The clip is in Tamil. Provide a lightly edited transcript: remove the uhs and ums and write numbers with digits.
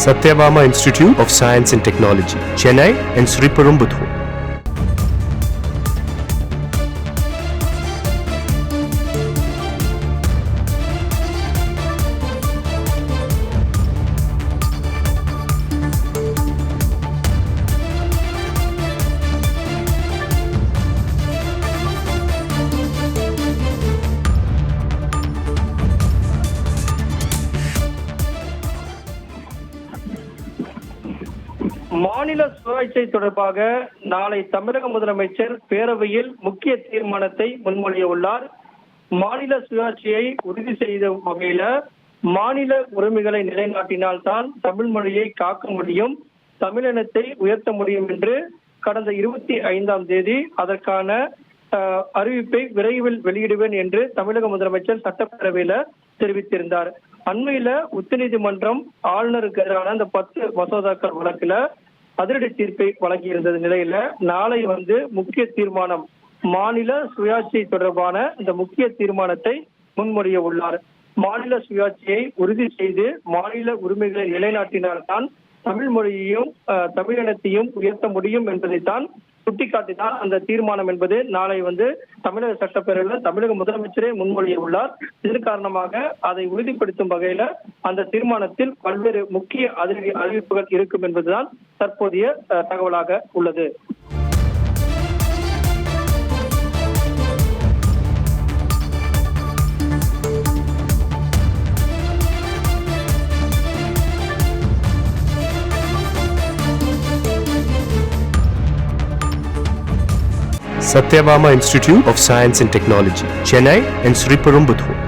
Satyabama Institute of Science and Technology, Chennai and Sriperumbudur. மாநில சுயாட்சி தொடர்பாக நாளை தமிழக முதலமைச்சர் பேரவையில் முக்கிய தீர்மானத்தை முன்மொழிய உள்ளார். மாநில சுயாட்சியை உறுதி செய்த வகையில மாநில உரிமைகளை நிலைநாட்டினால்தான் தமிழ் மொழியை காக்க முடியும், தமிழினத்தை உயர்த்த முடியும் என்று கடந்த 25ஆம் தேதி அதற்கான அறிவிப்பை விரைவில் வெளியிடுவேன் என்று தமிழக முதலமைச்சர் சட்டப்பேரவையில தெரிவித்திருந்தார். அண்மையில உச்சநீதிமன்றம் ஆளுநருக்கு எதிரான அந்த 10 மசோதாக்கள் வழக்குல அதிரடி தீர்ப்பை வழங்கியிருந்த நிலையில நாளை முக்கிய தீர்மானம், மாநில சுயாட்சி தொடர்பான இந்த முக்கிய தீர்மானத்தை முன்மொழிய உள்ளார். மாநில சுயாட்சியை உறுதி செய்து மாநில உரிமைகளை நிலைநாட்டினால்தான் தமிழ் மொழியையும் தமிழினத்தையும் உயர்த்த முடியும் என்பதைத்தான் சுட்டிக்காட்டினால் அந்த தீர்மானம் என்பது நாளை தமிழக சட்டப்பேரவையில் தமிழக முதலமைச்சரே முன்மொழிய உள்ளார். இதன் காரணமாக அதை உறுதிப்படுத்தும் வகையில அந்த தீர்மானத்தில் பல்வேறு முக்கிய அறிவிப்புகள் இருக்கும் என்பதுதான் தற்போதைய தகவலாக உள்ளது. Satyabama Institute of Science and Technology, Chennai and Sriperumbudur.